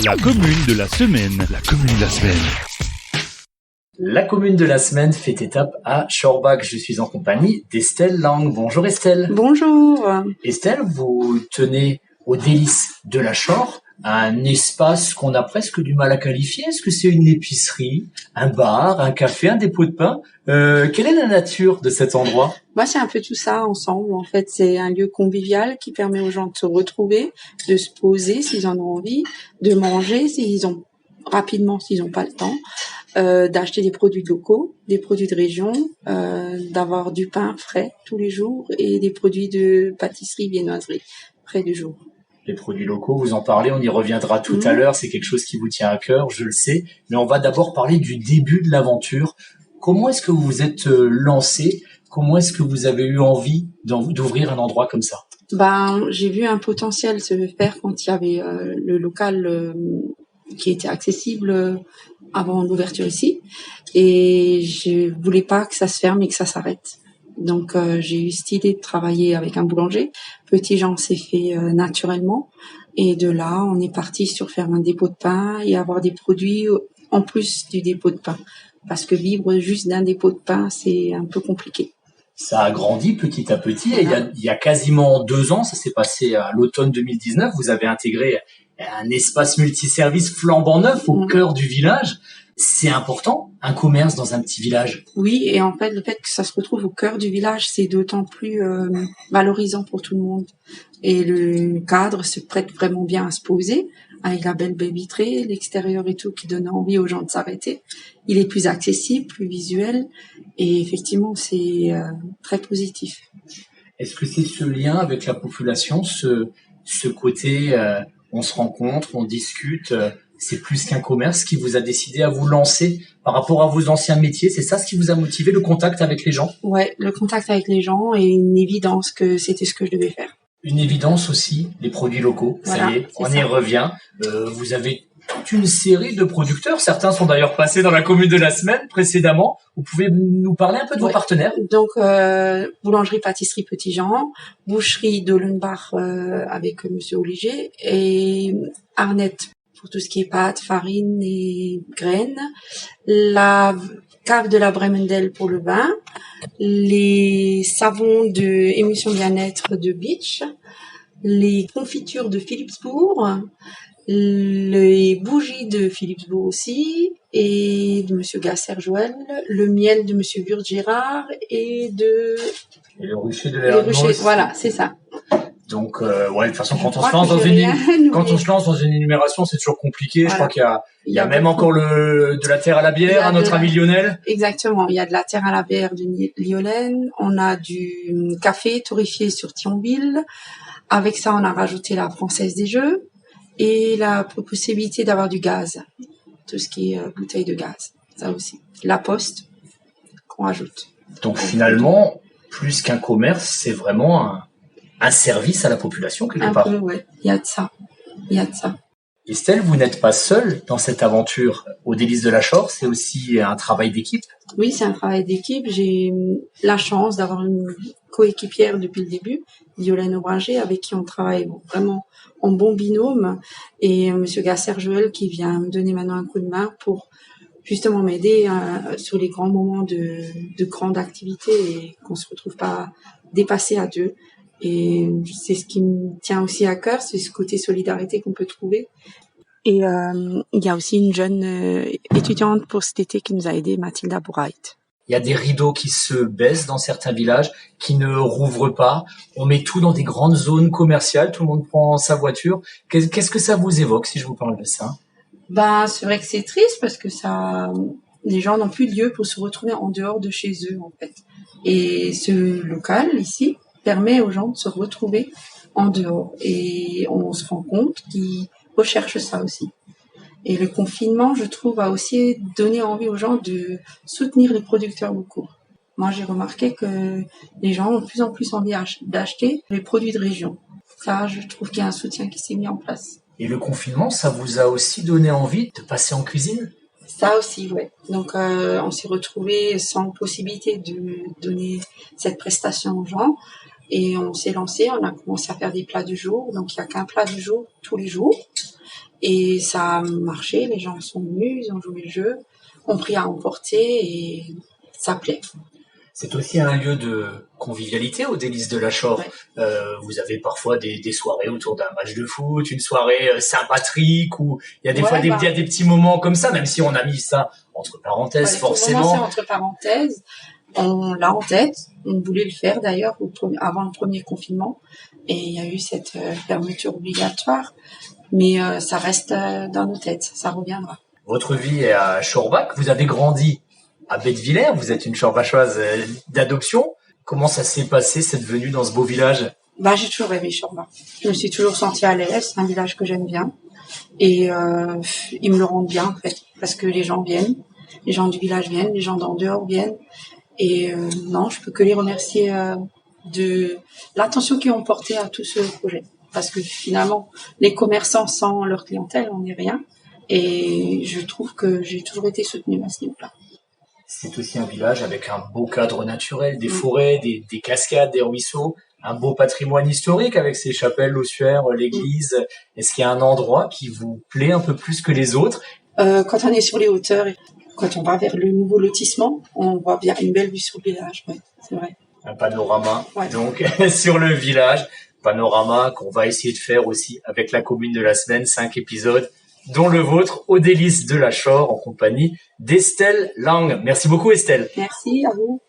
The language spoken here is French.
La commune de la semaine. La commune de la semaine. La commune de la semaine fait étape à Schorbach. Je suis en compagnie d'Estelle Lang. Bonjour Estelle. Bonjour. Estelle, vous tenez aux délices de la Schorre, un espace qu'on a presque du mal à qualifier. Est-ce que c'est une épicerie, un bar, un café, un dépôt de pain? Quelle est la nature de cet endroit? Moi, c'est un peu tout ça ensemble. En fait, c'est un lieu convivial qui permet aux gens de se retrouver, de se poser s'ils en ont envie, de manger s'ils ont pas le temps, d'acheter des produits locaux, des produits de région, d'avoir du pain frais tous les jours et des produits de pâtisserie, viennoiserie frais du jour. Les produits locaux, vous en parlez, on y reviendra tout à l'heure, c'est quelque chose qui vous tient à cœur, je le sais, mais on va d'abord parler du début de l'aventure. Comment est-ce que vous vous êtes lancé? Comment est-ce que vous avez eu envie d'ouvrir un endroit comme ça? J'ai vu un potentiel se faire quand il y avait le local qui était accessible avant l'ouverture ici, et je voulais pas que ça se ferme et que ça s'arrête. Donc j'ai eu cette idée de travailler avec un boulanger. Petit Jean s'est fait naturellement, et de là on est parti sur faire un dépôt de pain et avoir des produits en plus du dépôt de pain, parce que vivre juste d'un dépôt de pain c'est un peu compliqué. Ça a grandi petit à petit, et il y a quasiment 2 ans, ça s'est passé à l'automne 2019, vous avez intégré un espace multiservice flambant neuf au cœur du village. C'est important, un commerce dans un petit village. Oui, et en fait, le fait que ça se retrouve au cœur du village, c'est d'autant plus valorisant pour tout le monde. Et le cadre se prête vraiment bien à se poser, avec la belle baie vitrée, l'extérieur et tout, qui donne envie aux gens de s'arrêter. Il est plus accessible, plus visuel, et effectivement, c'est très positif. Est-ce que c'est ce lien avec la population, ce côté, on se rencontre, on discute, c'est plus qu'un commerce qui vous a décidé à vous lancer par rapport à vos anciens métiers? C'est ça ce qui vous a motivé, le contact avec les gens? Ouais, le contact avec les gens et une évidence que c'était ce que je devais faire. Une évidence aussi, les produits locaux. Voilà, ça y est, on y revient. Vous avez toute une série de producteurs. Certains sont d'ailleurs passés dans la commune de la semaine précédemment. Vous pouvez nous parler un peu de vos partenaires? Donc, boulangerie, pâtisserie Petit Jean, boucherie Dolenbach avec Monsieur Oliger, et Arnette pour tout ce qui est pâtes, farine et graines, la cave de la Bremendel pour le vin, les savons de émulsion bien-être de Beach, les confitures de Philipsbourg, les bougies de Philipsbourg aussi, et de Monsieur Gasser-Joël, le miel de Monsieur Gurgérard et le rucher de l'Erasmus. Voilà, c'est ça. Donc, de toute façon, quand on se lance dans une énumération, c'est toujours compliqué. Voilà. Je crois qu'il y a même encore de la terre à la bière à notre ami Lionel. Exactement. Il y a de la terre à la bière de Lionel. On a du café torréfié sur Thionville. Avec ça, on a rajouté la Française des Jeux et la possibilité d'avoir du gaz. Tout ce qui est bouteille de gaz. Ça aussi. La Poste qu'on rajoute. Donc, finalement, plus qu'un commerce, c'est vraiment un service à la population quelque part. Un peu, ouais. Il y a de ça. Estelle, vous n'êtes pas seule dans cette aventure aux délices de la Schorre, c'est aussi un travail d'équipe. Oui, c'est un travail d'équipe. J'ai la chance d'avoir une coéquipière depuis le début, Violaine Aubranger, avec qui on travaille vraiment en bon binôme, et Monsieur Gasser-Joël qui vient me donner maintenant un coup de main pour justement m'aider sur les grands moments de grande activité et qu'on se retrouve pas dépassé à deux. Et c'est ce qui me tient aussi à cœur, c'est ce côté solidarité qu'on peut trouver. Et il y a aussi une jeune étudiante pour cet été qui nous a aidé, Mathilda Bourrait. Il y a des rideaux qui se baissent dans certains villages, qui ne rouvrent pas. On met tout dans des grandes zones commerciales, tout le monde prend sa voiture. Qu'est-ce que ça vous évoque si je vous parle de ça? C'est vrai que c'est triste parce que les gens n'ont plus de lieu pour se retrouver en dehors de chez eux, en fait. Et ce local, ici, permet aux gens de se retrouver en dehors. Et on se rend compte qu'ils recherchent ça aussi. Et le confinement, je trouve, a aussi donné envie aux gens de soutenir les producteurs locaux. Moi, j'ai remarqué que les gens ont de plus en plus envie d'acheter les produits de région. Ça, je trouve qu'il y a un soutien qui s'est mis en place. Et le confinement, ça vous a aussi donné envie de passer en cuisine? Ça aussi, ouais. Donc, on s'est retrouvés sans possibilité de donner cette prestation aux gens. Et on s'est lancé, on a commencé à faire des plats du jour. Donc, il n'y a qu'un plat du jour tous les jours. Et ça a marché, les gens sont venus, ils ont joué le jeu, ont pris à emporter et ça plaît. C'est aussi un lieu de convivialité aux Délices de la Shore. Ouais. Vous avez parfois des soirées autour d'un match de foot, une soirée Saint-Patrick, où il y a des fois il y a des petits moments comme ça, même si on a mis ça entre parenthèses, forcément. C'est entre parenthèses. On l'a en tête. On voulait le faire d'ailleurs avant le premier confinement. Et il y a eu cette fermeture obligatoire. Mais ça reste dans nos têtes. Ça reviendra. Votre vie est à Shorbach. Vous avez grandi à Bettevillers. Vous êtes une Shorbachoise d'adoption. Comment ça s'est passé, cette venue dans ce beau village? J'ai toujours aimé Shorbach. Je me suis toujours sentie à l'aise. C'est un village que j'aime bien. Et ils me le rendent bien, en fait. Parce que les gens viennent. Les gens du village viennent. Les gens d'en dehors viennent. Et non, je peux que les remercier de l'attention qu'ils ont portée à tout ce projet. Parce que finalement, les commerçants sans leur clientèle, on n'est rien. Et je trouve que j'ai toujours été soutenue à ce niveau-là. C'est aussi un village avec un beau cadre naturel, des forêts, des cascades, des ruisseaux, un beau patrimoine historique avec ses chapelles, l'ossuaire, l'église. Est-ce qu'il y a un endroit qui vous plaît un peu plus que les autres? Quand on est sur les hauteurs, quand on va vers le nouveau lotissement, on voit bien une belle vue sur le village, ouais, c'est vrai. Un panorama, donc, sur le village. Panorama qu'on va essayer de faire aussi avec la commune de la semaine, 5 épisodes, dont le vôtre, aux Délices de la Shore, en compagnie d'Estelle Lang. Merci beaucoup, Estelle. Merci à vous.